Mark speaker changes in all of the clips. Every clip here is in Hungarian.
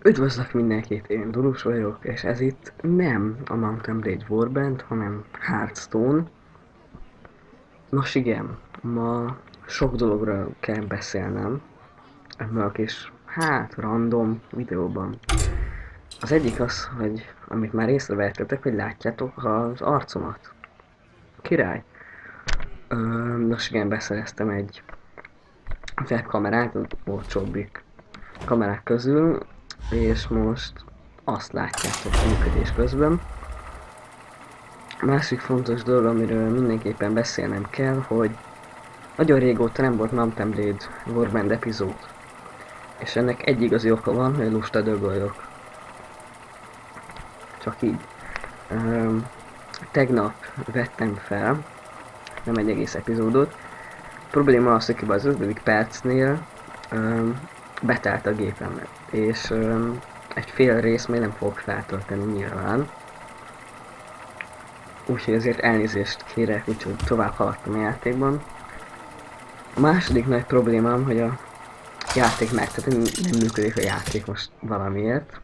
Speaker 1: Üdvözlök mindenkit, én Dulus vagyok, és ez itt nem a Mount & Blade Warband, hanem Hearthstone. Nos igen, ma sok dologra kell beszélnem ebben a kis, random videóban. Az egyik az, hogy amit már észrevettetek, hogy látjátok az arcomat. Király! Nos igen, beszereztem egy webkamerát, a olcsóbbik kamerák közül, és most azt látjátok működés közben. A másik fontos dolog, amiről mindenképpen beszélnem kell, hogy nagyon régóta nem volt Mount & Blade Warband epizód. És ennek egy igazi oka van, hogy lusta dögolyok. Csak így. Tegnap vettem fel, nem egy egész epizódot. A probléma az, hogy az 5. percnél betelt a gépemet. És egy fél rész még nem fogok feltölteni nyilván. Úgyhogy ezért elnézést kérek, úgyhogy tovább haladtam a játékban. A második nagy problémám, hogy a játék tehát nem működik a játék most valamiért.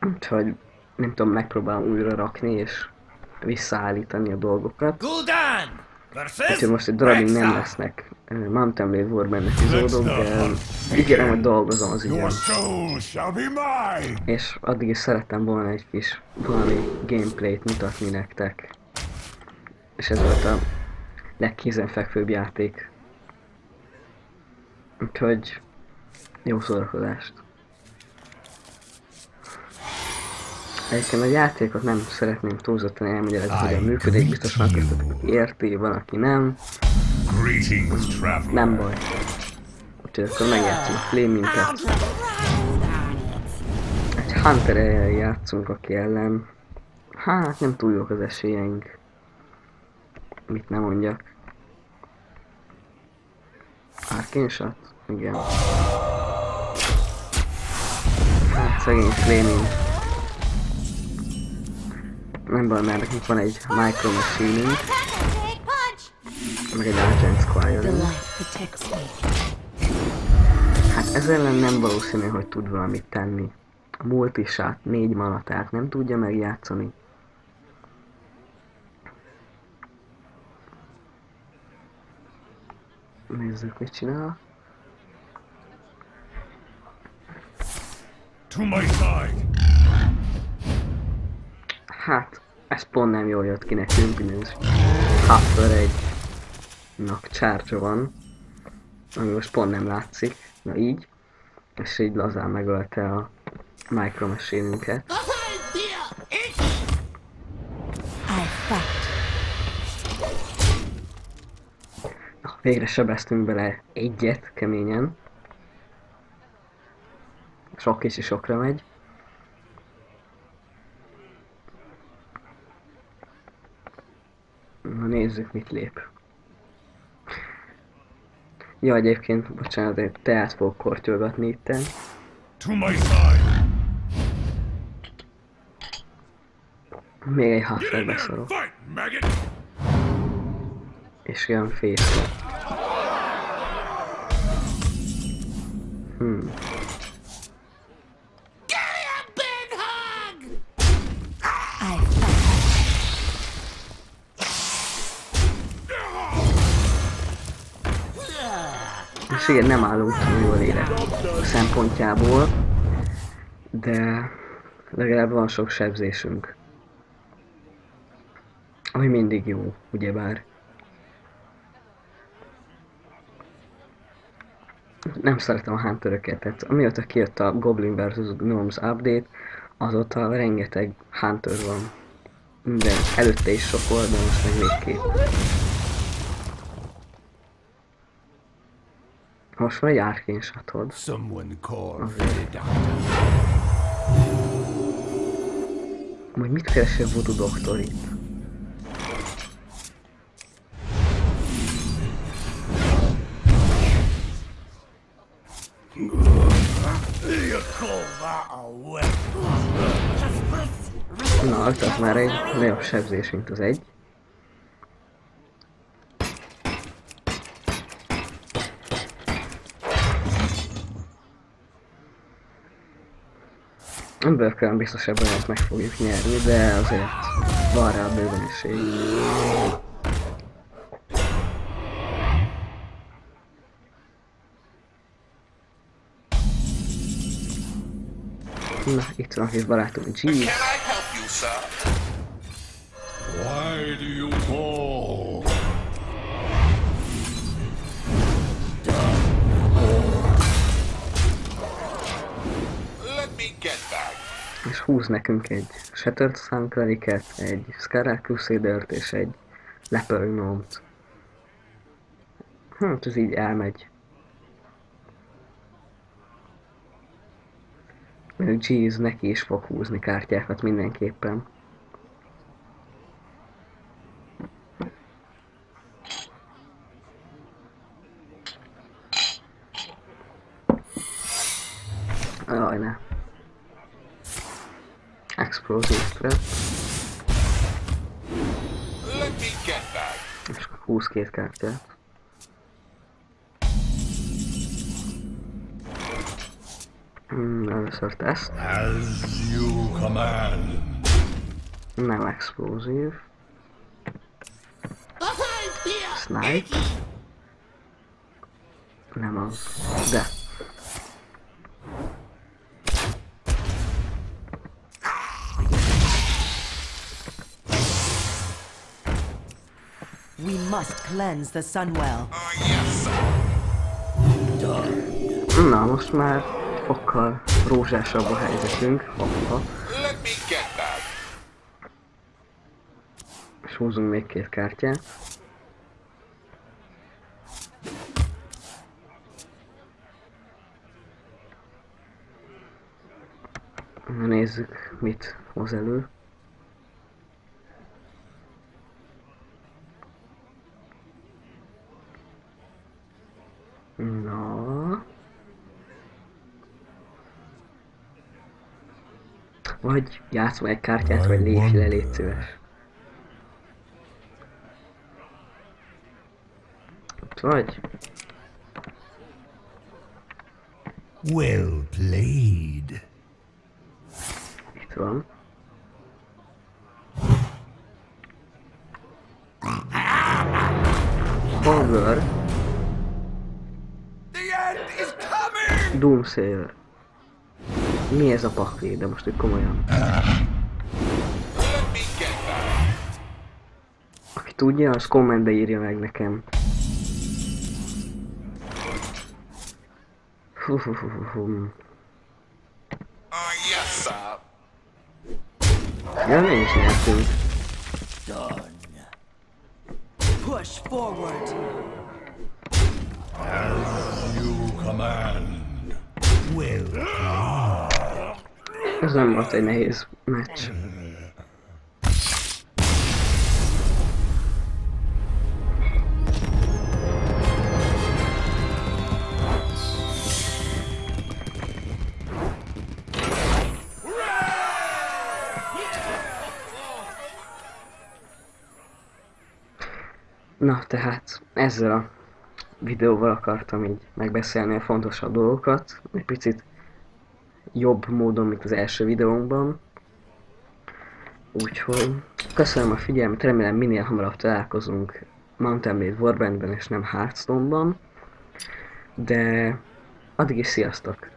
Speaker 1: Úgyhogy nem tudom, megpróbálom újra rakni és visszaállítani a dolgokat. Úgyhogy most egy darabig nem lesznek Mount & Blade Warband epizódok, de ígérem, hogy dolgozom az ügyen. És addig is szerettem volna egy kis valami gameplayt mutatni nektek. És ez volt a legkézenfekvőbb játék. Úgyhogy jó szórakozást! Egyébként a játékot nem szeretném túlzottan elmagyarázni, hogyan működik, biztos van köztetek, aki érti, van, aki nem. Nem baj. Úgyhogy akkor megjátszom a Flaminget. Egy Hunter játszunk, aki ellen. Hát nem túl jók az esélyeink. Mit nem mondjak. Arcane Shot? Igen. Hát szegény Flaming. Nem baj, mert nekünk van egy Micro Machine-ünk. Meg egy Agent Squire-ünk. Hát ez ellen nem valószínű, hogy tud valamit tenni. A multisát 4 mana, tehát nem tudja megjátszani. Nézzük, mit csinál. Hát, ez pont nem jól jött ki nekünk, ugyanis Huffer egynak charge van, ami most pont nem látszik, na így, és így lazán megölte a Micro Machine-ünket. Na, végre sebeztünk bele egyet, keményen. Sok kicsi sokra megy. Na nézzük, mit lép. Ja, egyébként, bocsánat, egy teát fogok kortyolgatni itten. Még egy Huffer beszorok. És olyan face lett. És igen, nem állunk túl jól élet szempontjából, de legalább van sok sebzésünk. Ami mindig jó, ugyebár. Nem szeretem a Hunter-öket, tehát amióta kijött a Goblin vs. Gnomes update, azóta rengeteg Hunter van. Minden előtte is sok volt, de most meg végképp. Most van egy Arcane Shotod. Majd mit keres a Voodoo Doktor itt? Na, az már egy nagyobb sebzés, mint az egy. Emberkelen biztos ebben ezt meg fogjuk nyerni, de azért van rá bőven esély. Na, itt van a kis barátunk G.
Speaker 2: Why do you call? Let me get back.
Speaker 1: És húz nekünk egy Shattered Sun Clericet, egy Scarlet Crusadert és egy Leper Gnome-t. Hát ez így elmegy. Jeez, neki is fog húzni kártyákat mindenképpen. Jaj, ne. Explosive threat. És akkor húz két kártyát. Először teszt.
Speaker 2: As you command.
Speaker 1: Nem explosive. Snipe. Nem az. De.
Speaker 3: We must cleanse the Sunwell.
Speaker 1: Na, most már fokkal rózsásabb a helyzetünk. Hoppa. És húzunk még két kártyát. Nézzük, mit hoz elő. Na. Vagy játszom egy kártyát, vagy lépj le, légy szíves. Ott vagy?
Speaker 2: Well played.
Speaker 1: Itt van. Ogre. Doomsayer. Mi ez a pakli, de most itt komolyan. Aki tudja, az kommentbe írja meg nekem. Ja, nem is nyertünk.
Speaker 3: Push forward.
Speaker 2: As you command. Well.
Speaker 1: Ez nem volt egy nehéz meccs. Na, tehát ezzel a videóval akartam így megbeszélni a fontosabb dolgokat, egy picit jobb módon, mint az első videónkban. Úgyhogy köszönöm a figyelmet, remélem minél hamarabb találkozunk Mountain Blade Warbandben és nem Hearthstone-ban. De addig is sziasztok!